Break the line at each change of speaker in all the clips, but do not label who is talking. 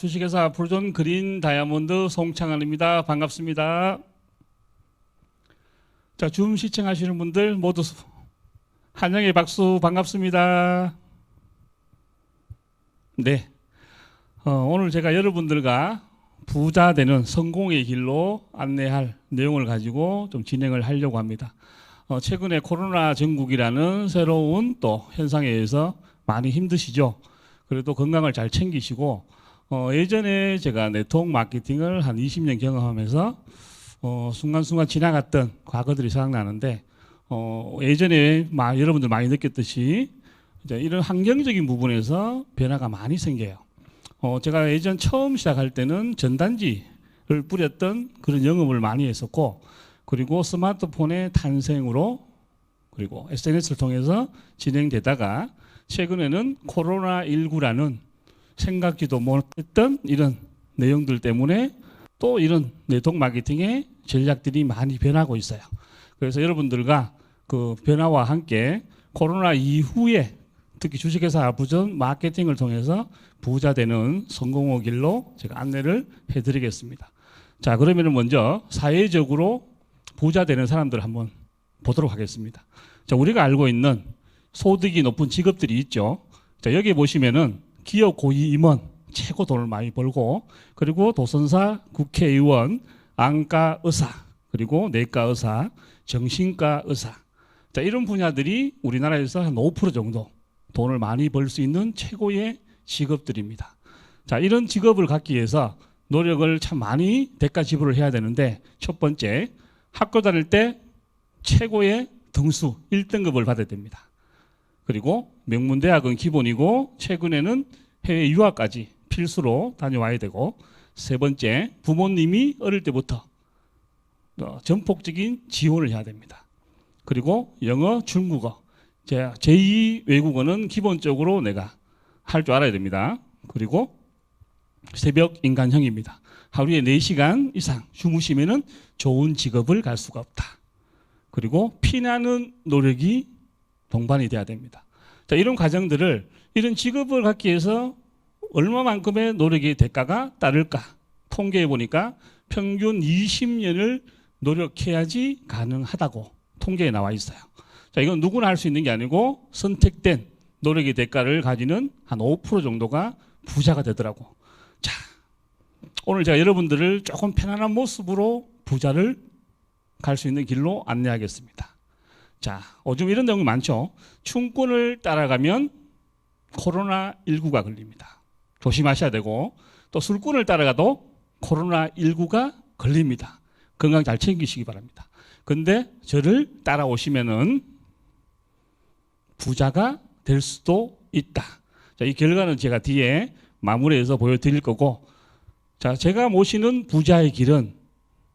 주식회사 프로존 그린 다이아몬드 송창환입니다. 반갑습니다. 자, 줌 시청하시는 분들 모두 환영의 박수 반갑습니다. 네, 오늘 제가 여러분들과 부자 되는 성공의 길로 안내할 내용을 가지고 좀 진행을 하려고 합니다. 최근에 코로나 전국이라는 새로운 또 현상에 의해서 많이 힘드시죠? 그래도 건강을 잘 챙기시고 예전에 제가 네트워크 마케팅을 한 20년 경험하면서 순간순간 지나갔던 과거들이 생각나는데 예전에 여러분들 많이 느꼈듯이 이제 이런 환경적인 부분에서 변화가 많이 생겨요. 제가 예전 처음 시작할 때는 전단지를 뿌렸던 그런 영업을 많이 했었고, 그리고 스마트폰의 탄생으로 그리고 SNS를 통해서 진행되다가 최근에는 코로나19라는 생각지도 못했던 이런 내용들 때문에 또 이런 네트워크 마케팅의 전략들이 많이 변하고 있어요. 그래서 여러분들과 그 변화와 함께 코로나 이후에 특히 주식회사 부전 마케팅을 통해서 부자 되는 성공의 길로 제가 안내를 해드리겠습니다. 자, 그러면 먼저 사회적으로 부자 되는 사람들 한번 보도록 하겠습니다. 자, 우리가 알고 있는 소득이 높은 직업들이 있죠. 자, 여기 보시면은 기업 고위 임원 최고 돈을 많이 벌고, 그리고 도선사, 국회의원, 안과 의사, 그리고 내과 의사, 정신과 의사. 자, 이런 분야들이 우리나라에서 한 5% 정도 돈을 많이 벌 수 있는 최고의 직업들입니다. 자, 이런 직업을 갖기 위해서 노력을 참 많이 대가 지불을 해야 되는데, 첫 번째, 학교 다닐 때 최고의 등수 1등급을 받아야 됩니다. 그리고 명문대학은 기본이고 최근에는 해외 유학까지 필수로 다녀와야 되고, 세 번째, 부모님이 어릴 때부터 전폭적인 지원을 해야 됩니다. 그리고 영어, 중국어, 제2 외국어는 기본적으로 내가 할 줄 알아야 됩니다. 그리고 새벽 인간형입니다. 하루에 4시간 이상 주무시면은 좋은 직업을 갈 수가 없다. 그리고 피나는 노력이 동반이 돼야 됩니다. 자, 이런 과정들을, 이런 직업을 갖기 위해서 얼마만큼의 노력의 대가가 따를까 통계해 보니까 평균 20년을 노력해야지 가능하다고 통계에 나와 있어요. 자, 이건 누구나 할 수 있는 게 아니고 선택된 노력의 대가를 가지는 한 5% 정도가 부자가 되더라고. 자, 오늘 제가 여러분들을 조금 편안한 모습으로 부자를 갈 수 있는 길로 안내하겠습니다. 자, 요즘 이런 내용이 많죠. 춘권을 따라가면 코로나19가 걸립니다. 조심하셔야 되고, 또 술꾼을 따라가도 코로나19가 걸립니다. 건강 잘 챙기시기 바랍니다. 근데 저를 따라오시면은 부자가 될 수도 있다. 자, 이 결과는 제가 뒤에 마무리해서 보여드릴 거고, 자, 제가 모시는 부자의 길은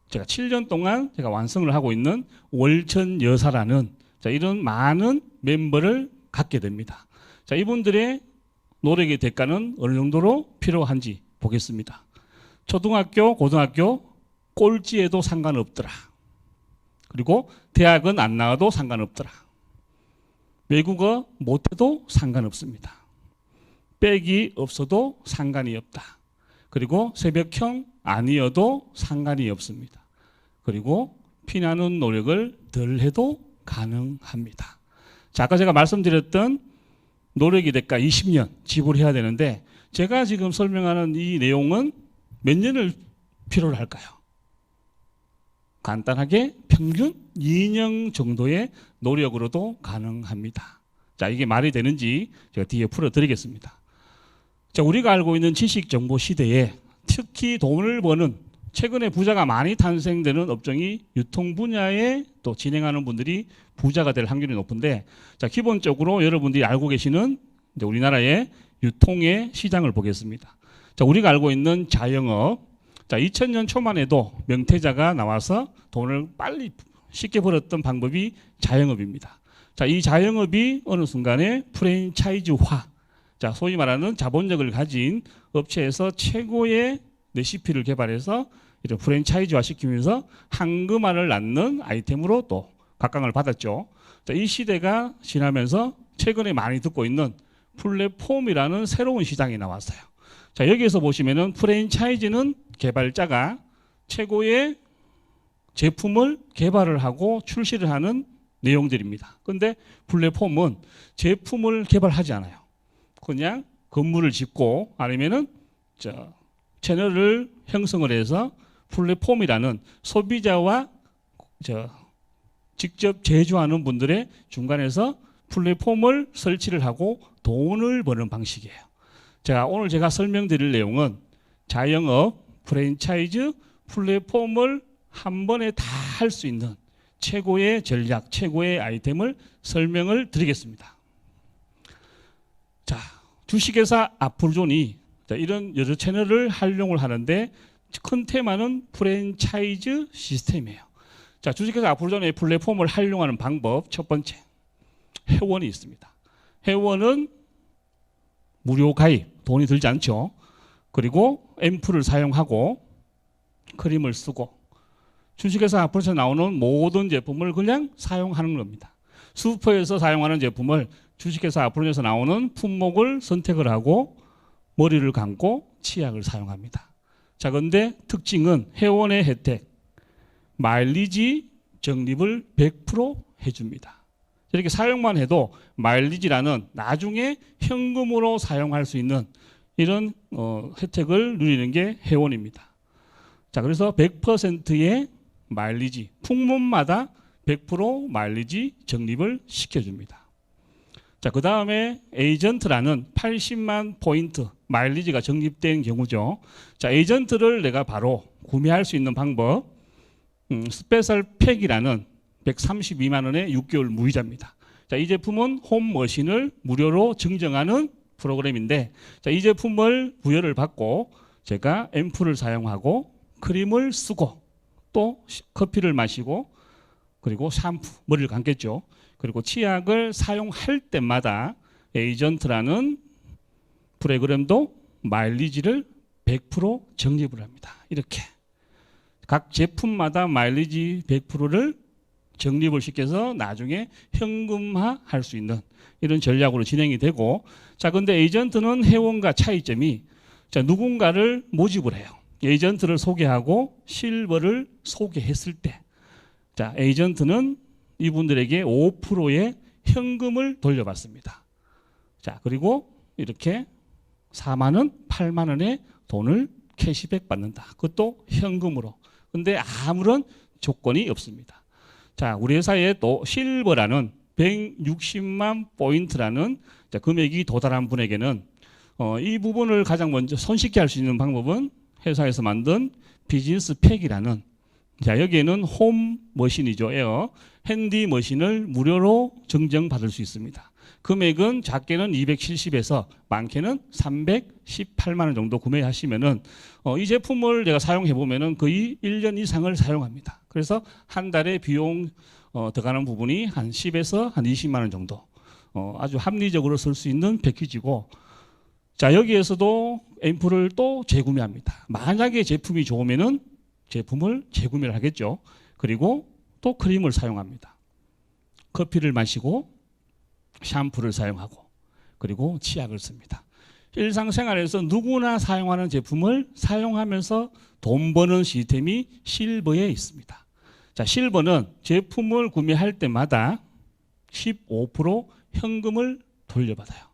제가 7년 동안 제가 완성을 하고 있는 월천 여사라는, 자, 이런 많은 멤버를 갖게 됩니다. 자, 이분들의 노력의 대가는 어느 정도로 필요한지 보겠습니다. 초등학교, 고등학교 꼴찌해도 상관없더라. 그리고 대학은 안 나와도 상관없더라. 외국어 못해도 상관없습니다. 백이 없어도 상관이 없다. 그리고 새벽형 아니어도 상관이 없습니다. 그리고 피나는 노력을 덜 해도 가능합니다. 자, 아까 제가 말씀드렸던 노력의 대가 20년 지불해야 되는데, 제가 지금 설명하는 이 내용은 몇 년을 필요로 할까요? 간단하게 평균 2년 정도의 노력으로도 가능합니다. 자, 이게 말이 되는지 제가 뒤에 풀어드리겠습니다. 자, 우리가 알고 있는 지식 정보 시대에 특히 돈을 버는, 최근에 부자가 많이 탄생되는 업종이 유통 분야에 또 진행하는 분들이 부자가 될 확률이 높은데, 자, 기본적으로 여러분들이 알고 계시는 이제 우리나라의 유통의 시장을 보겠습니다. 자, 우리가 알고 있는 자영업, 자, 2000년 초만 해도 명태자가 나와서 돈을 빨리 쉽게 벌었던 방법이 자영업입니다. 자, 이 자영업이 어느 순간에 프랜차이즈화, 자, 소위 말하는 자본력을 가진 업체에서 최고의 레시피를 개발해서 이런 프랜차이즈화 시키면서 한금알을 낳는 아이템으로 또 각광을 받았죠. 자, 이 시대가 지나면서 최근에 많이 듣고 있는 플랫폼이라는 새로운 시장이 나왔어요. 자, 여기에서 보시면은 프랜차이즈는 개발자가 최고의 제품을 개발을 하고 출시를 하는 내용들입니다. 근데 플랫폼은 제품을 개발하지 않아요. 그냥 건물을 짓고 아니면은 채널을 형성을 해서 플랫폼이라는 소비자와 직접 제조하는 분들의 중간에서 플랫폼을 설치를 하고 돈을 버는 방식이에요. 오늘 제가 설명드릴 내용은 자영업, 프랜차이즈, 플랫폼을 한 번에 다 할 수 있는 최고의 전략, 최고의 아이템을 설명을 드리겠습니다. 자, 주식회사 아프로존이 이런 여러 채널을 활용을 하는데 큰 테마는 프랜차이즈 시스템이에요. 자, 주식회사 아프로존의 플랫폼을 활용하는 방법 첫 번째, 회원이 있습니다. 회원은 무료 가입, 돈이 들지 않죠. 그리고 앰플을 사용하고 크림을 쓰고 주식회사 아프로존에서 나오는 모든 제품을 그냥 사용하는 겁니다. 슈퍼에서 사용하는 제품을 주식회사 아프로존에서 나오는 품목을 선택을 하고 머리를 감고 치약을 사용합니다. 자, 그런데 특징은 회원의 혜택, 마일리지 적립을 100% 해줍니다. 이렇게 사용만 해도 마일리지라는 나중에 현금으로 사용할 수 있는 이런 혜택을 누리는 게 회원입니다. 자, 그래서 100%의 마일리지, 품목마다 100% 마일리지 적립을 시켜줍니다. 자, 그 다음에 에이전트라는 80만 포인트 마일리지가 적립된 경우죠. 자, 에이전트를 내가 바로 구매할 수 있는 방법, 스페셜 팩이라는 132만 원의 6개월 무이자입니다. 자, 이 제품은 홈머신을 무료로 증정하는 프로그램인데, 자, 이 제품을 부여를 받고 제가 앰플을 사용하고 크림을 쓰고 또 커피를 마시고 그리고 샴푸, 머리를 감겠죠. 그리고 치약을 사용할 때마다 에이전트라는 프로그램도 마일리지를 100% 적립을 합니다. 이렇게 각 제품마다 마일리지 100%를 적립을 시켜서 나중에 현금화 할 수 있는 이런 전략으로 진행이 되고, 자, 근데 에이전트는 회원과 차이점이, 자, 누군가를 모집을 해요. 에이전트를 소개하고 실버를 소개했을 때, 자, 에이전트는 이분들에게 5%의 현금을 돌려받습니다. 자, 그리고 이렇게 4만 원, 8만 원의 돈을 캐시백 받는다. 그것도 현금으로. 근데 아무런 조건이 없습니다. 자, 우리 회사에 또 실버라는 160만 포인트라는 금액이 도달한 분에게는 이 부분을 가장 먼저 손쉽게 할 수 있는 방법은 회사에서 만든 비즈니스 팩이라는, 자, 여기에는 홈 머신이죠. 에어 핸디 머신을 무료로 증정받을 수 있습니다. 금액은 작게는 270에서 많게는 318만 원 정도 구매하시면은 이 제품을 내가 사용해 보면은 거의 1년 이상을 사용합니다. 그래서 한 달에 비용 들어가는 부분이 한 10에서 한 20만 원 정도 아주 합리적으로 쓸 수 있는 패키지고, 자, 여기에서도 앰플을 또 재구매합니다. 만약에 제품이 좋으면은 제품을 재구매를 하겠죠. 그리고 또 크림을 사용합니다. 커피를 마시고 샴푸를 사용하고 그리고 치약을 씁니다. 일상생활에서 누구나 사용하는 제품을 사용하면서 돈 버는 시스템이 실버에 있습니다. 자, 실버는 제품을 구매할 때마다 15% 현금을 돌려받아요.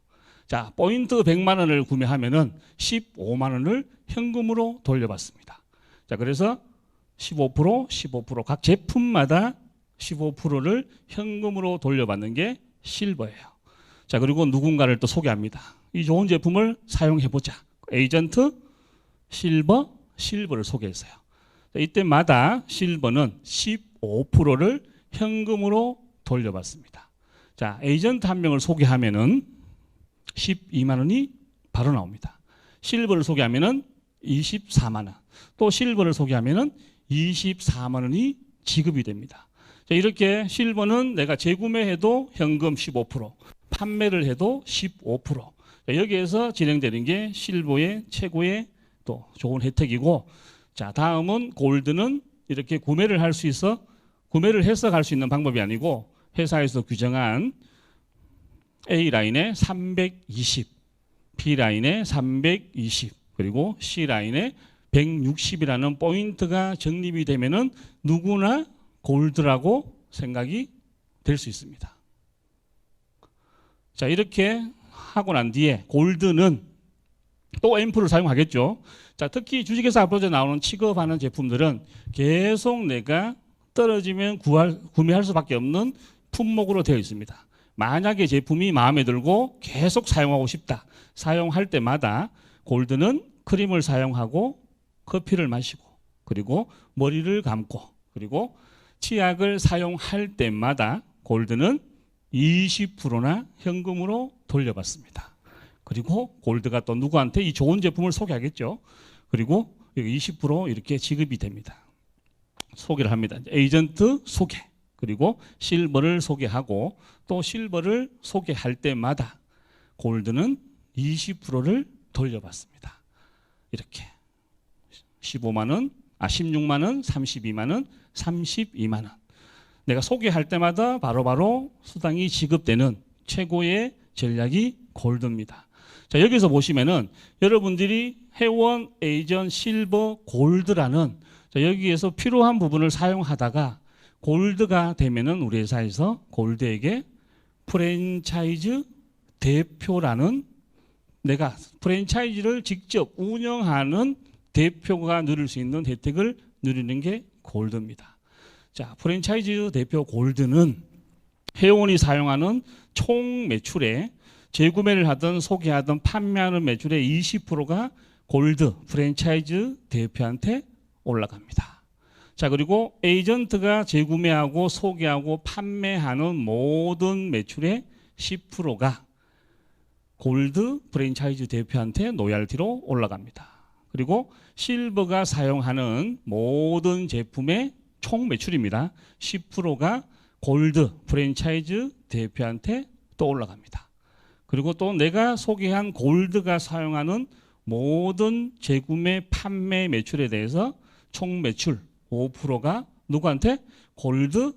자, 포인트 100만 원을 구매하면은 15만 원을 현금으로 돌려받습니다. 자, 그래서 15%, 각 제품마다 15%를 현금으로 돌려받는 게 실버예요. 자, 그리고 누군가를 또 소개합니다. 이 좋은 제품을 사용해보자. 에이전트, 실버를 소개했어요. 자, 이때마다 실버는 15%를 현금으로 돌려받습니다. 자, 에이전트 한 명을 소개하면은 12만 원이 바로 나옵니다. 실버를 소개하면은 24만 원. 또 실버를 소개하면은 24만 원이 지급이 됩니다. 자, 이렇게 실버는 내가 재구매해도 현금 15%, 판매를 해도 15%. 자, 여기에서 진행되는 게 실버의 최고의 또 좋은 혜택이고, 자, 다음은 골드는 이렇게 구매를 할 수 있어, 구매를 해서 갈 수 있는 방법이 아니고 회사에서 규정한 A라인에 320, B라인에 320, 그리고 C라인에 160이라는 포인트가 적립이 되면은 누구나 골드라고 생각이 될 수 있습니다. 자, 이렇게 하고 난 뒤에 골드는 또 앰플을 사용하겠죠. 자, 특히 주식회사 앞으로 나오는 취급하는 제품들은 계속 내가 떨어지면 구매할 수밖에 없는 품목으로 되어 있습니다. 만약에 제품이 마음에 들고 계속 사용하고 싶다. 사용할 때마다 골드는 크림을 사용하고 커피를 마시고 그리고 머리를 감고 그리고 치약을 사용할 때마다 골드는 20%나 현금으로 돌려받습니다. 그리고 골드가 또 누구한테 이 좋은 제품을 소개하겠죠. 그리고 20% 이렇게 지급이 됩니다. 소개를 합니다. 에이전트 소개, 그리고 실버를 소개하고 또 실버를 소개할 때마다 골드는 20%를 돌려받습니다. 이렇게 16만 원, 32만 원, 32만 원. 내가 소개할 때마다 바로바로 수당이 지급되는 최고의 전략이 골드입니다. 자, 여기서 보시면은 여러분들이 회원, 에이전, 실버, 골드라는 여기에서 필요한 부분을 사용하다가 골드가 되면은 우리 회사에서 골드에게 프랜차이즈 대표라는 내가 프랜차이즈를 직접 운영하는 대표가 누릴 수 있는 혜택을 누리는 게 골드입니다. 자, 프랜차이즈 대표 골드는 회원이 사용하는 총 매출에 재구매를 하든 소개하든 판매하는 매출의 20%가 골드 프랜차이즈 대표한테 올라갑니다. 자, 그리고 에이전트가 재구매하고 소개하고 판매하는 모든 매출의 10%가 골드 프랜차이즈 대표한테 로얄티로 올라갑니다. 그리고 실버가 사용하는 모든 제품의 총 매출입니다. 10%가 골드 프랜차이즈 대표한테 또 올라갑니다. 그리고 또 내가 소개한 골드가 사용하는 모든 재구매 판매 매출에 대해서 총 매출 5%가 누구한테? 골드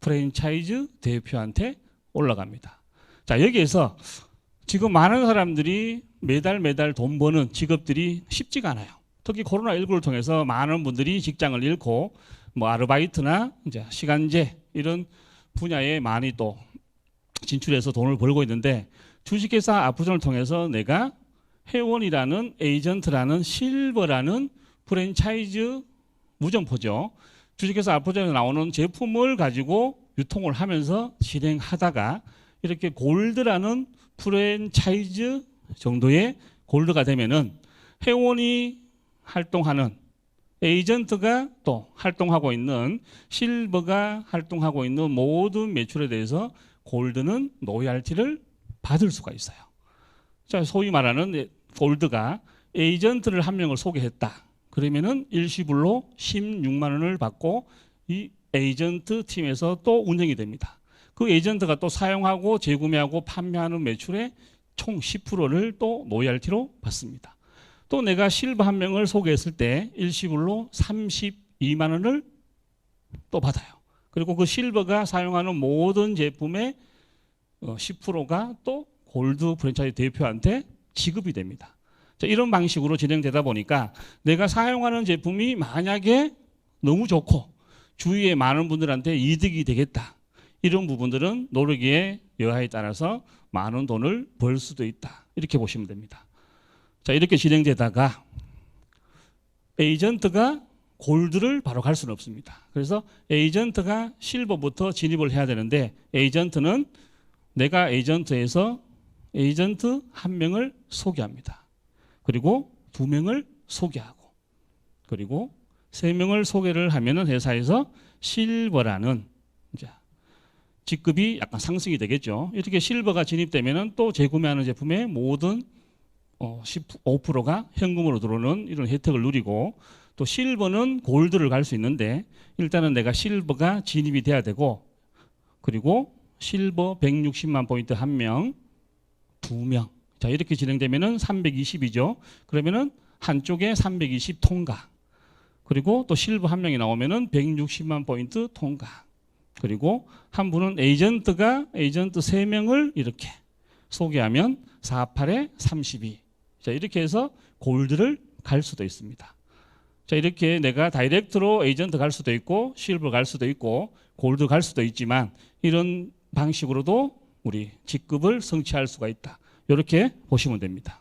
프랜차이즈 대표한테 올라갑니다. 자, 여기에서 지금 많은 사람들이 매달 돈 버는 직업들이 쉽지가 않아요. 특히 코로나19를 통해서 많은 분들이 직장을 잃고 뭐 아르바이트나 이제 시간제 이런 분야에 많이 또 진출해서 돈을 벌고 있는데 주식회사 아프존을 통해서 내가 회원이라는 에이전트라는 실버라는 프랜차이즈 무점포죠. 주식회사 아프존에 나오는 제품을 가지고 유통을 하면서 진행하다가 이렇게 골드라는 프랜차이즈 정도의 골드가 되면은 회원이 활동하는 에이전트가 또 활동하고 있는 실버가 활동하고 있는 모든 매출에 대해서 골드는 로얄티를 받을 수가 있어요. 자, 소위 말하는 골드가 에이전트를 한 명을 소개했다. 그러면은 일시불로 16만 원을 받고 이 에이전트 팀에서 또 운영이 됩니다. 그 에이전트가 또 사용하고 재구매하고 판매하는 매출의 총 10%를 또 로얄티로 받습니다. 또 내가 실버 한 명을 소개했을 때 일시불로 32만 원을 또 받아요. 그리고 그 실버가 사용하는 모든 제품의 10%가 또 골드 프랜차이즈 대표한테 지급이 됩니다. 자, 이런 방식으로 진행되다 보니까 내가 사용하는 제품이 만약에 너무 좋고 주위에 많은 분들한테 이득이 되겠다. 이런 부분들은 노력의 여하에 따라서 많은 돈을 벌 수도 있다. 이렇게 보시면 됩니다. 자, 이렇게 진행되다가 에이전트가 골드를 바로 갈 수는 없습니다. 그래서 에이전트가 실버부터 진입을 해야 되는데 에이전트는 내가 에이전트에서 에이전트 한 명을 소개합니다. 그리고 2명을 소개하고 그리고 3명을 소개를 하면은 회사에서 실버라는 이제 직급이 약간 상승이 되겠죠. 이렇게 실버가 진입되면은 또 재구매하는 제품의 모든 15%가 현금으로 들어오는 이런 혜택을 누리고 또 실버는 골드를 갈 수 있는데 일단은 내가 실버가 진입이 돼야 되고 그리고 실버 160만 포인트 1명, 2명. 자, 이렇게 진행되면은 320이죠. 그러면은 한쪽에 320 통과. 그리고 또 실버 한 명이 나오면은 160만 포인트 통과. 그리고 한 분은 에이전트 3명을 이렇게 소개하면 48에 32. 자, 이렇게 해서 골드를 갈 수도 있습니다. 자, 이렇게 내가 다이렉트로 에이전트 갈 수도 있고 실버 갈 수도 있고 골드 갈 수도 있지만 이런 방식으로도 우리 직급을 성취할 수가 있다. 이렇게 보시면 됩니다.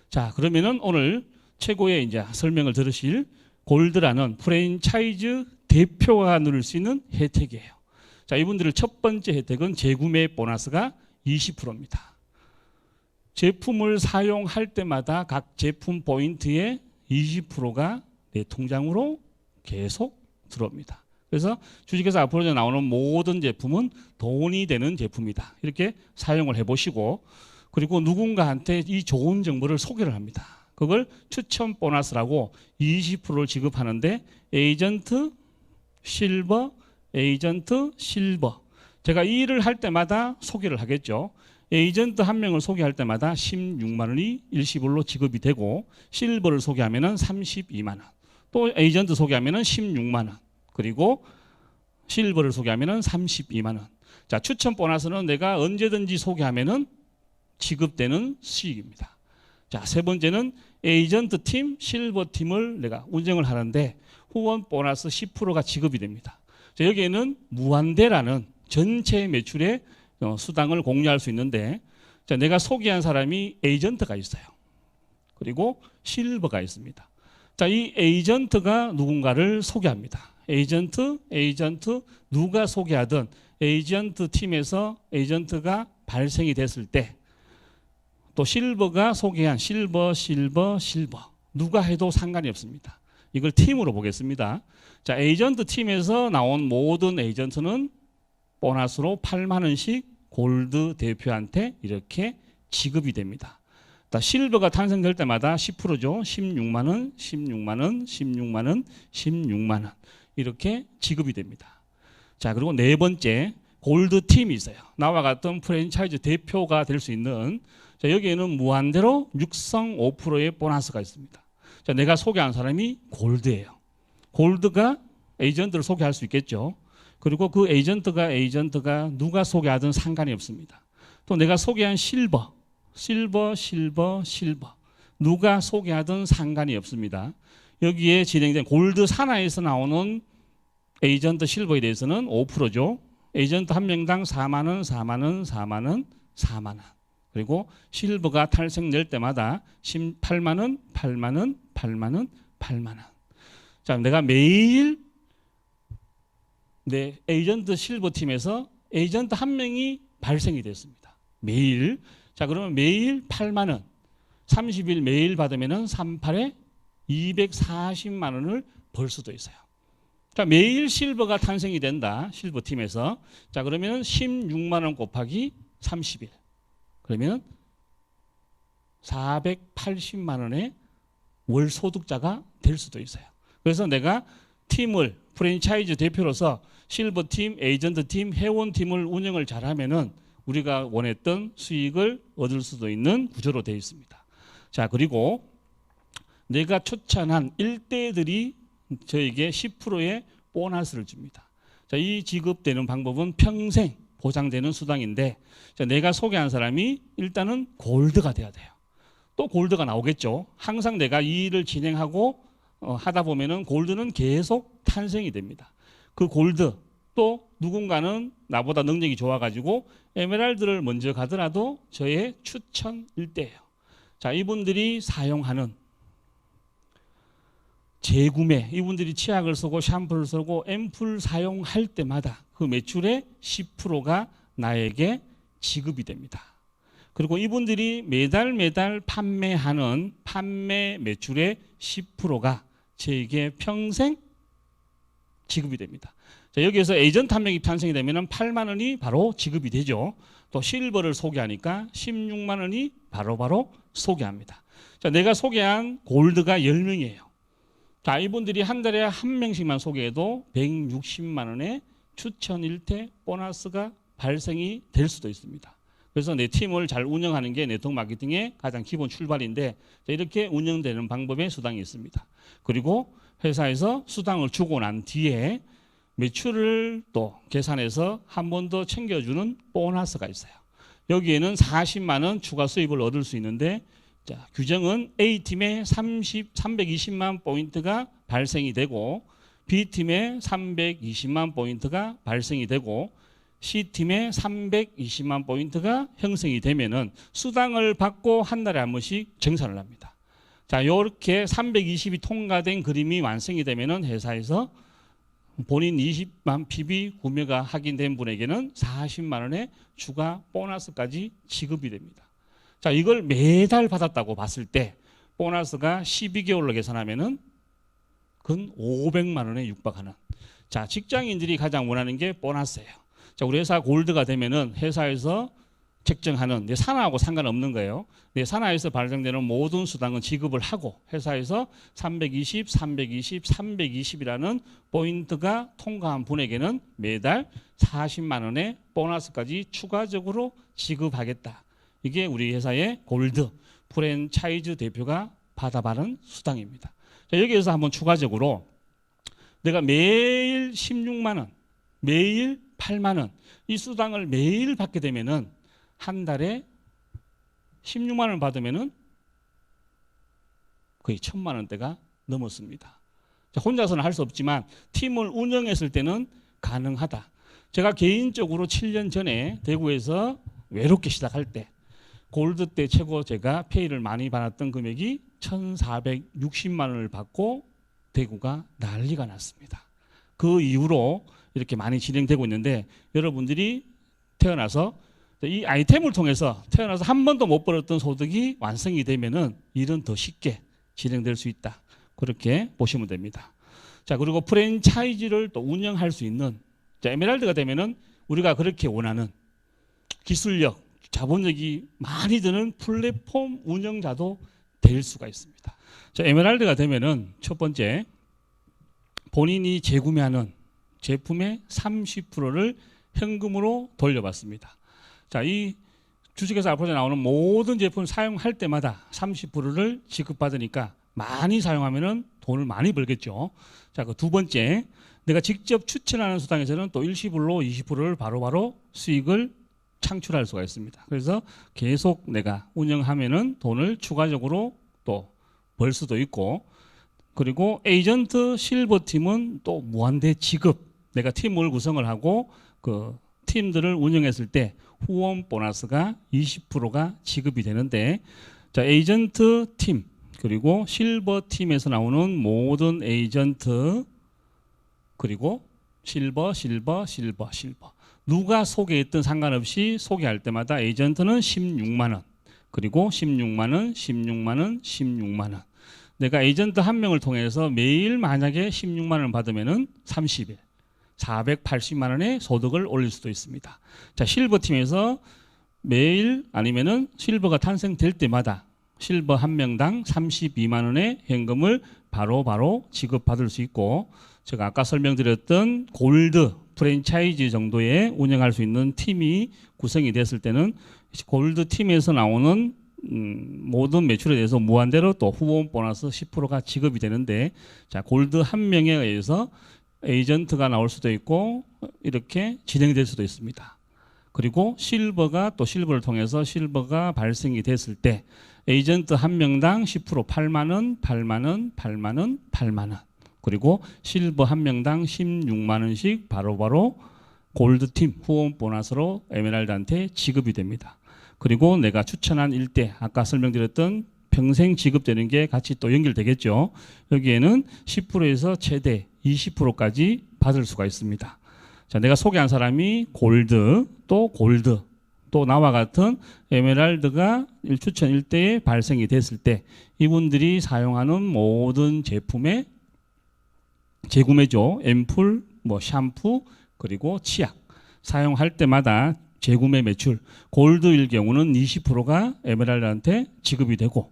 자, 그러면은 오늘 최고의 이제 설명을 들으실 골드라는 프랜차이즈 대표가 누릴 수 있는 혜택이에요. 자, 이분들의 첫 번째 혜택은 재구매 보너스가 20%입니다. 제품을 사용할 때마다 각 제품 포인트의 20%가 내 통장으로 계속 들어옵니다. 그래서 주식회사 앞으로 나오는 모든 제품은 돈이 되는 제품이다. 이렇게 사용을 해보시고, 그리고 누군가한테 이 좋은 정보를 소개를 합니다. 그걸 추천 보너스라고 20%를 지급하는데 에이전트 실버, 에이전트 실버. 제가 이 일을 할 때마다 소개를 하겠죠. 에이전트 한 명을 소개할 때마다 16만 원이 일시불로 지급이 되고, 실버를 소개하면은 32만 원, 또 에이전트 소개하면은 16만 원, 그리고 실버를 소개하면은 32만 원. 자, 추천 보너스는 내가 언제든지 소개하면은 지급되는 수익입니다. 자, 세 번째는 에이전트 팀, 실버 팀을 내가 운영을 하는데 후원 보너스 10%가 지급이 됩니다. 자, 여기에는 무한대라는 전체 매출의 수당을 공유할 수 있는데, 자, 내가 소개한 사람이 에이전트가 있어요. 그리고 실버가 있습니다. 자, 이 에이전트가 누군가를 소개합니다. 에이전트 누가 소개하든 에이전트 팀에서 에이전트가 발생이 됐을 때, 또 실버가 소개한 실버 누가 해도 상관이 없습니다. 이걸 팀으로 보겠습니다. 자, 에이전트 팀에서 나온 모든 에이전트는 보너스로 8만 원씩 골드 대표한테 이렇게 지급이 됩니다. 실버가 탄생될 때마다 10%죠. 16만 원, 16만 원, 16만 원, 16만 원 이렇게 지급이 됩니다. 자, 그리고 네 번째 골드 팀이 있어요. 나와 같은 프랜차이즈 대표가 될 수 있는, 자, 여기에는 무한대로 육성 5%의 보너스가 있습니다. 자, 내가 소개한 사람이 골드예요. 골드가 에이전트를 소개할 수 있겠죠. 그리고 그 에이전트가 누가 소개하든 상관이 없습니다. 또 내가 소개한 실버 누가 소개하든 상관이 없습니다. 여기에 진행된 골드 산하에서 나오는 에이전트 실버에 대해서는 5%죠. 에이전트 한 명당 4만 원, 4만 원, 4만 원, 4만 원. 그리고 실버가 탄생될 때마다 8만 원, 8만 원, 8만 원, 8만 원. 자, 내가 매일 내 에이전트 실버 팀에서 에이전트 한 명이 발생이 됐습니다. 매일. 자, 그러면 매일 8만 원, 30일 매일 받으면은 38에 240만 원을 벌 수도 있어요. 자, 매일 실버가 탄생이 된다. 실버 팀에서. 자, 그러면 16만 원 곱하기 30일. 그러면 480만 원의 월 소득자가 될 수도 있어요. 그래서 내가 팀을 프랜차이즈 대표로서 실버 팀, 에이전트 팀, 회원 팀을 운영을 잘하면은 우리가 원했던 수익을 얻을 수도 있는 구조로 되어 있습니다. 자, 그리고 내가 추천한 일대들이 저에게 10%의 보너스를 줍니다. 자, 이 지급되는 방법은 평생 보장되는 수당인데, 자, 내가 소개한 사람이 일단은 골드가 돼야 돼요. 또 골드가 나오겠죠. 항상 내가 이 일을 진행하고 하다 보면은 골드는 계속 탄생이 됩니다. 그 골드, 또 누군가는 나보다 능력이 좋아가지고 에메랄드를 먼저 가더라도 저의 추천 일대예요. 자, 이분들이 사용하는 재구매, 이분들이 치약을 쓰고 샴푸를 쓰고 앰플 사용할 때마다 그 매출의 10%가 나에게 지급이 됩니다. 그리고 이분들이 매달 판매하는 판매 매출의 10%가 저에게 평생 지급이 됩니다. 자, 여기에서 에이전트 한 명이 탄생이 되면 8만 원이 바로 지급이 되죠. 또 실버를 소개하니까 16만 원이 바로바로 소개합니다. 자, 내가 소개한 골드가 10명이에요. 자, 이분들이 한 달에 한 명씩만 소개해도 160만 원의 추천 일대 보너스가 발생이 될 수도 있습니다. 그래서 내 팀을 잘 운영하는 게 네트워크 마케팅의 가장 기본 출발인데, 이렇게 운영되는 방법의 수당이 있습니다. 그리고 회사에서 수당을 주고 난 뒤에 매출을 또 계산해서 한 번 더 챙겨주는 보너스가 있어요. 여기에는 40만 원 추가 수입을 얻을 수 있는데 자, 규정은 A팀에 320만 포인트가 발생이 되고 B팀에 320만 포인트가 발생이 되고 C팀에 320만 포인트가 형성이 되면은 수당을 받고 한 달에 한 번씩 정산을 합니다. 자, 이렇게 320이 통과된 그림이 완성이 되면은 회사에서 본인 20만 PB 구매가 확인된 분에게는 40만 원의 추가 보너스까지 지급이 됩니다. 자, 이걸 매달 받았다고 봤을 때 보너스가 12개월로 계산하면은 근 500만 원에 육박하는. 자, 직장인들이 가장 원하는 게 보너스예요. 자, 우리 회사 골드가 되면은 회사에서 책정하는 내 산하하고 상관없는 거예요. 내 산하에서 발생되는 모든 수당은 지급을 하고 회사에서 320, 320, 320이라는 포인트가 통과한 분에게는 매달 40만 원의 보너스까지 추가적으로 지급하겠다. 이게 우리 회사의 골드 프랜차이즈 대표가 받아받은 수당입니다. 자, 여기에서 한번 추가적으로 내가 매일 16만 원, 매일 8만 원 이 수당을 매일 받게 되면은 한 달에 16만 원을 받으면은 거의 1,000만 원대가 넘었습니다. 자, 혼자서는 할 수 없지만 팀을 운영했을 때는 가능하다. 제가 개인적으로 7년 전에 대구에서 외롭게 시작할 때 골드 때 최고 제가 페이를 많이 받았던 금액이 1,460만 원을 받고 대구가 난리가 났습니다. 그 이후로 이렇게 많이 진행되고 있는데 여러분들이 태어나서 이 아이템을 통해서 태어나서 한 번도 못 벌었던 소득이 완성이 되면은 일은 더 쉽게 진행될 수 있다. 그렇게 보시면 됩니다. 자, 그리고 프랜차이즈를 또 운영할 수 있는 자, 에메랄드가 되면은 우리가 그렇게 원하는 기술력, 자본력이 많이 드는 플랫폼 운영자도 될 수가 있습니다. 자, 에메랄드가 되면은 첫 번째 본인이 재구매하는 제품의 30%를 현금으로 돌려받습니다. 자, 이 주식회사 앞으로 나오는 모든 제품을 사용할 때마다 30%를 지급받으니까 많이 사용하면은 돈을 많이 벌겠죠. 자, 그 두 번째, 내가 직접 추천하는 수당에서는 또 일시불로 20%를 바로바로 수익을 창출할 수가 있습니다. 그래서 계속 내가 운영하면은 돈을 추가적으로 또 벌 수도 있고, 그리고 에이전트 실버 팀은 또 무한대 지급. 내가 팀을 구성을 하고 그 팀들을 운영했을 때 후원 보너스가 20%가 지급이 되는데, 자, 에이전트 팀 그리고 실버 팀에서 나오는 모든 에이전트 그리고 실버 누가 소개했든 상관없이 소개할 때마다 에이전트는 16만 원 그리고 16만 원, 16만 원, 16만 원. 내가 에이전트 한 명을 통해서 매일 만약에 16만 원을 받으면은 30일 480만 원의 소득을 올릴 수도 있습니다. 자, 실버 팀에서 매일 아니면은 실버가 탄생될 때마다 실버 한 명당 32만 원의 현금을 바로바로 지급받을 수 있고, 제가 아까 설명드렸던 골드 프랜차이즈 정도에 운영할 수 있는 팀이 구성이 됐을 때는 골드 팀에서 나오는 모든 매출에 대해서 무한대로 또 후원 보너스 10%가 지급이 되는데, 자, 골드 한 명에 의해서 에이전트가 나올 수도 있고 이렇게 진행될 수도 있습니다. 그리고 실버가 또 실버를 통해서 실버가 발생이 됐을 때 에이전트 한 명당 10% 8만 원, 8만 원, 8만 원, 8만 원. 그리고 실버 한 명당 16만 원씩 바로바로 골드팀 후원 보너스로 에메랄드한테 지급이 됩니다. 그리고 내가 추천한 일대 아까 설명드렸던 평생 지급되는 게 같이 또 연결되겠죠. 여기에는 10%에서 최대 20%까지 받을 수가 있습니다. 자, 내가 소개한 사람이 골드 또 나와 같은 에메랄드가 추천 일대에 발생이 됐을 때 이분들이 사용하는 모든 제품의 재구매죠. 앰플, 샴푸, 그리고 치약 사용할 때마다 재구매 매출, 골드일 경우는 20%가 에메랄드한테 지급이 되고,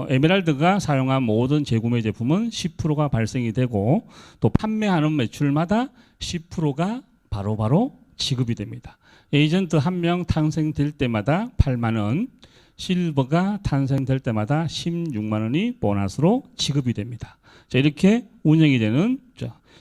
에메랄드가 사용한 모든 재구매 제품은 10%가 발생이 되고, 또 판매하는 매출마다 10%가 바로바로 지급이 됩니다. 에이전트 한 명 탄생될 때마다 8만 원, 실버가 탄생될 때마다 16만 원이 보너스로 지급이 됩니다. 자, 이렇게 운영이 되는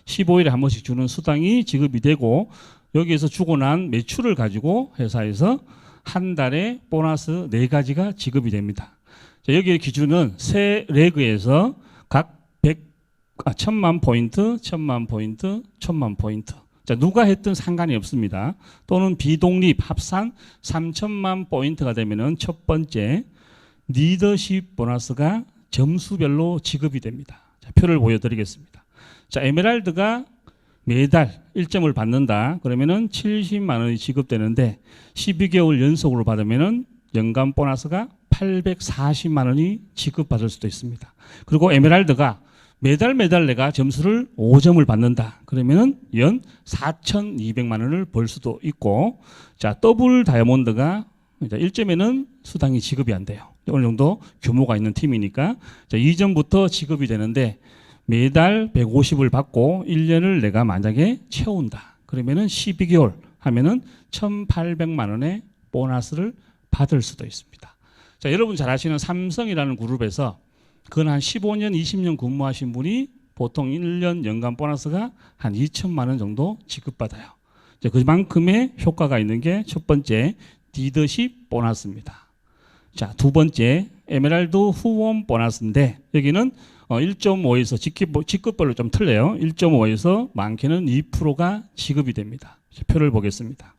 15일에 한 번씩 주는 수당이 지급이 되고, 여기에서 주고 난 매출을 가지고 회사에서 한 달에 보너스 4가지가 지급이 됩니다. 자, 여기의 기준은 세 레그에서 각 1000만 포인트, 1000만 포인트, 1000만 포인트. 자, 누가 했든 상관이 없습니다. 또는 비독립 합산 3000만 포인트가 되면은 첫 번째 리더십 보너스가 점수별로 지급이 됩니다. 자, 표를 보여드리겠습니다. 자, 에메랄드가 매달 1점을 받는다. 그러면은 70만 원이 지급되는데 12개월 연속으로 받으면은 연간 보너스가 840만 원이 지급받을 수도 있습니다. 그리고 에메랄드가 매달 내가 점수를 5점을 받는다. 그러면은 연 4,200만 원을 벌 수도 있고, 자, 더블 다이아몬드가 1점에는 수당이 지급이 안 돼요. 어느 정도 규모가 있는 팀이니까. 자, 2점부터 지급이 되는데 매달 150을 받고 1년을 내가 만약에 채운다. 그러면은 12개월 하면은 1,800만 원의 보너스를 받을 수도 있습니다. 자, 여러분 잘 아시는 삼성이라는 그룹에서 그건 한 15년, 20년 근무하신 분이 보통 1년 연간 보너스가 한 2천만 원 정도 지급받아요. 그만큼의 효과가 있는 게 첫 번째 리더십 보너스입니다. 자, 두 번째 에메랄드 후원 보너스인데 여기는 1.5에서 직급별로 좀 틀려요. 1.5에서 많게는 2%가 지급이 됩니다. 표를 보겠습니다.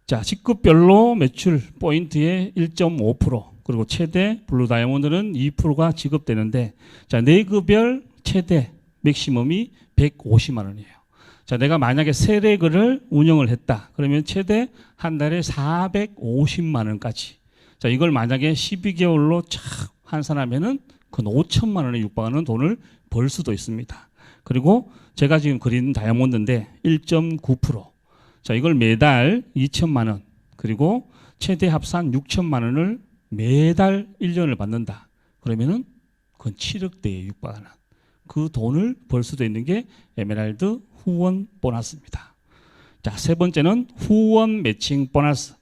자, 직급별로 매출 포인트의 1.5%, 그리고 최대 블루 다이아몬드는 2%가 지급되는데, 자, 레그별 최대 맥시멈이 150만 원이에요. 자, 내가 만약에 세 레그를 운영을 했다. 그러면 최대 한 달에 450만 원까지. 자, 이걸 만약에 12개월로 쫙 환산하면은 그 5천만 원에 육박하는 돈을 벌 수도 있습니다. 그리고 제가 지금 그린 다이아몬드인데 1.9%. 자, 이걸 매달 2천만 원, 그리고 최대 합산 6천만 원을 매달 1년을 받는다. 그러면은 그건 7억대에 육박하는 그 돈을 벌 수도 있는 게 에메랄드 후원 보너스입니다. 자, 세 번째는 후원 매칭 보너스.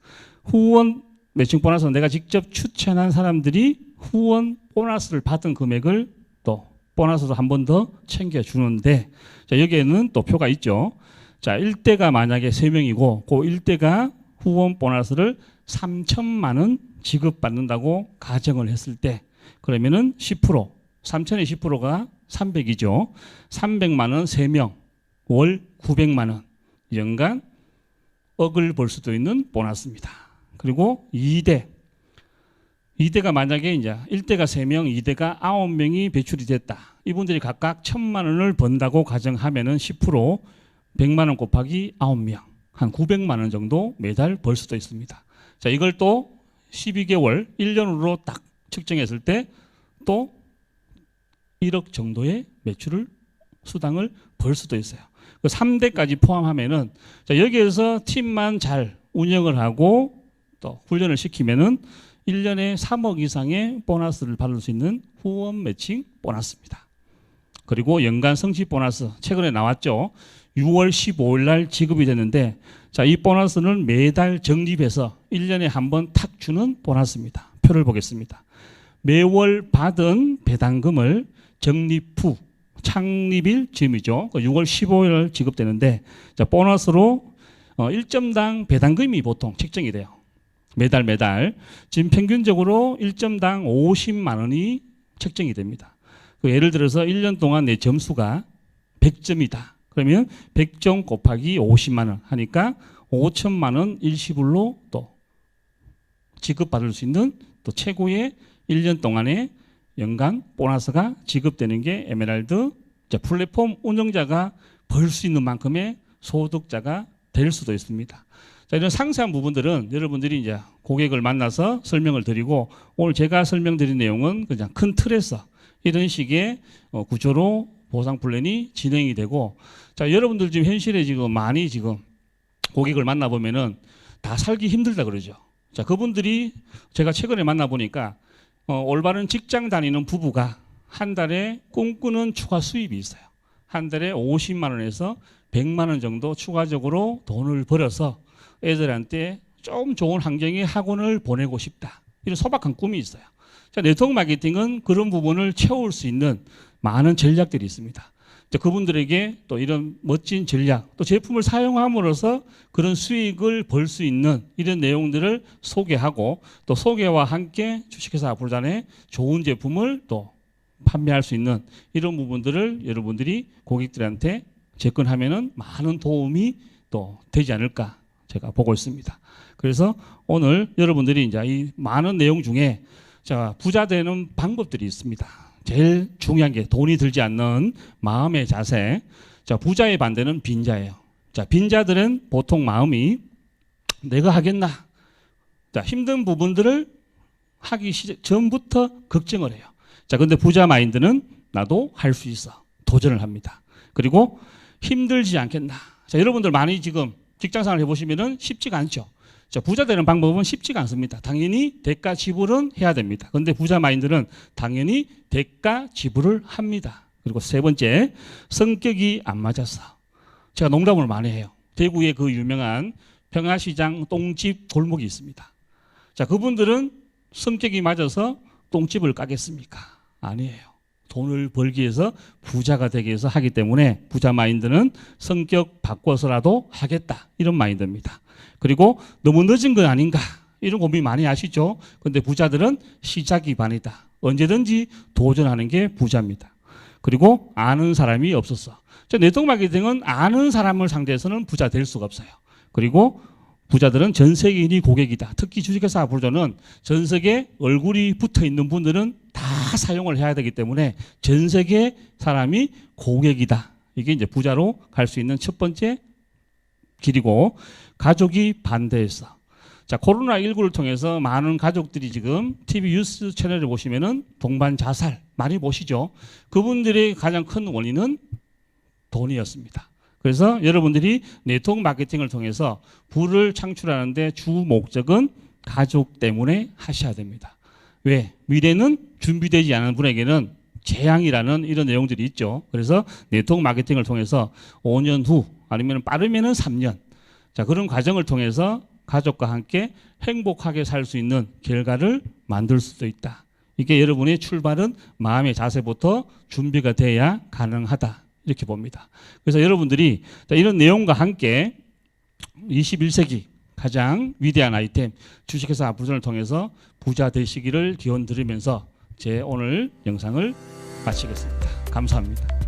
후원 매칭 보너스는 내가 직접 추천한 사람들이 후원 보너스를 받은 금액을 또 보너스도 한 번 더 챙겨주는데, 자, 여기에는 또 표가 있죠. 자, 1대가 만약에 3명이고 그 1대가 후원 보너스를 3천만 원 지급받는다고 가정을 했을 때, 그러면은 10%, 3천의 10%가 300이죠. 300만 원 3명, 월 900만 원, 연간 억을 벌 수도 있는 보너스입니다. 그리고 2대가 만약에 이제 1대가 3명, 2대가 9명이 배출이 됐다. 이분들이 각각 1,000만 원을 번다고 가정하면은 10%, 100만 원 곱하기 9명, 한 900만 원 정도 매달 벌 수도 있습니다. 자, 이걸 또 12개월, 1년으로 딱 측정했을 때 또 1억 정도의 매출을, 수당을 벌 수도 있어요. 그 3대까지 포함하면은, 자, 여기에서 팀만 잘 운영을 하고 또 훈련을 시키면은 1년에 3억 이상의 보너스를 받을 수 있는 후원 매칭 보너스입니다. 그리고 연간 성취 보너스 최근에 나왔죠. 6월 15일 날 지급이 되는데, 자, 이 보너스는 매달 적립해서 1년에 한 번 탁 주는 보너스입니다. 표를 보겠습니다. 매월 받은 배당금을 적립 후 창립일 즈음이죠. 6월 15일 날 지급되는데, 자, 보너스로 1점당 배당금이 보통 책정이 돼요. 매달 지금 평균적으로 1점당 50만 원이 책정이 됩니다. 예를 들어서 1년 동안 내 점수가 100점이다. 그러면 100점 곱하기 50만 원 하니까 5천만 원 일시불로 또 지급받을 수 있는 또 최고의 1년 동안의 연간 보너스가 지급되는 게 에메랄드 플랫폼 운영자가 벌 수 있는 만큼의 소득자가 될 수도 있습니다. 자, 이런 상세한 부분들은 여러분들이 이제 고객을 만나서 설명을 드리고, 오늘 제가 설명드린 내용은 그냥 큰 틀에서 이런 식의 구조로 보상 플랜이 진행이 되고, 자, 여러분들 지금 현실에 지금 많이 지금 고객을 만나보면은 다 살기 힘들다 그러죠. 자, 그분들이 제가 최근에 만나보니까 올바른 직장 다니는 부부가 한 달에 꿈꾸는 추가 수입이 있어요. 한 달에 50만 원에서 100만 원 정도 추가적으로 돈을 벌어서 애들한테 좀 좋은 환경의 학원을 보내고 싶다. 이런 소박한 꿈이 있어요. 자, 네트워크 마케팅은 그런 부분을 채울 수 있는 많은 전략들이 있습니다. 이제 그분들에게 또 이런 멋진 전략, 또 제품을 사용함으로써 그런 수익을 벌 수 있는 이런 내용들을 소개하고 또 소개와 함께 주식회사 부자단의 좋은 제품을 또 판매할 수 있는 이런 부분들을 여러분들이 고객들한테 접근하면은 많은 도움이 또 되지 않을까 제가 보고 있습니다. 그래서 오늘 여러분들이 이제 이 많은 내용 중에 자, 부자 되는 방법들이 있습니다. 제일 중요한 게 돈이 들지 않는 마음의 자세. 자, 부자의 반대는 빈자예요. 자, 빈자들은 보통 마음이 내가 하겠나? 자, 힘든 부분들을 하기 전부터 걱정을 해요. 자, 근데 부자 마인드는 나도 할 수 있어. 도전을 합니다. 그리고 힘들지 않겠나? 자, 여러분들 많이 지금 직장생활 해보시면은 쉽지가 않죠. 자, 부자 되는 방법은 쉽지가 않습니다. 당연히 대가 지불은 해야 됩니다. 그런데 부자 마인드는 당연히 대가 지불을 합니다. 그리고 세 번째, 성격이 안 맞아서. 제가 농담을 많이 해요. 대구에 그 유명한 평화시장 똥집 골목이 있습니다. 자, 그분들은 성격이 맞아서 똥집을 까겠습니까? 아니에요. 돈을 벌기 위해서 부자가 되기 위해서 하기 때문에 부자 마인드는 성격 바꿔서라도 하겠다. 이런 마인드입니다. 그리고 너무 늦은 건 아닌가 이런 고민 많이 하시죠. 근데 부자들은 시작이 반이다. 언제든지 도전하는 게 부자입니다. 그리고 아는 사람이 없었어. 네트워크 마케팅은 아는 사람을 상대해서는 부자 될 수가 없어요. 그리고 부자들은 전 세계인이 고객이다. 특히 주식회사 부자는 전 세계 얼굴이 붙어 있는 분들은 다 사용을 해야 되기 때문에 전 세계 사람이 고객이다. 이게 이제 부자로 갈 수 있는 첫 번째 길이고, 가족이 반대했어. 자, 코로나19를 통해서 많은 가족들이 지금 TV 뉴스 채널을 보시면은 동반 자살 많이 보시죠. 그분들의 가장 큰 원인은 돈이었습니다. 그래서 여러분들이 네트워크 마케팅을 통해서 부를 창출하는데 주 목적은 가족 때문에 하셔야 됩니다. 왜? 미래는 준비되지 않은 분에게는 재앙이라는 이런 내용들이 있죠. 그래서 네트워크 마케팅을 통해서 5년 후 아니면 빠르면은 3년, 자, 그런 과정을 통해서 가족과 함께 행복하게 살 수 있는 결과를 만들 수도 있다. 이게 여러분의 출발은 마음의 자세부터 준비가 돼야 가능하다. 이렇게 봅니다. 그래서 여러분들이 이런 내용과 함께 21세기 가장 위대한 아이템 주식회사 부전을 통해서 부자 되시기를 기원 드리면서 제 오늘 영상을 마치겠습니다. 감사합니다.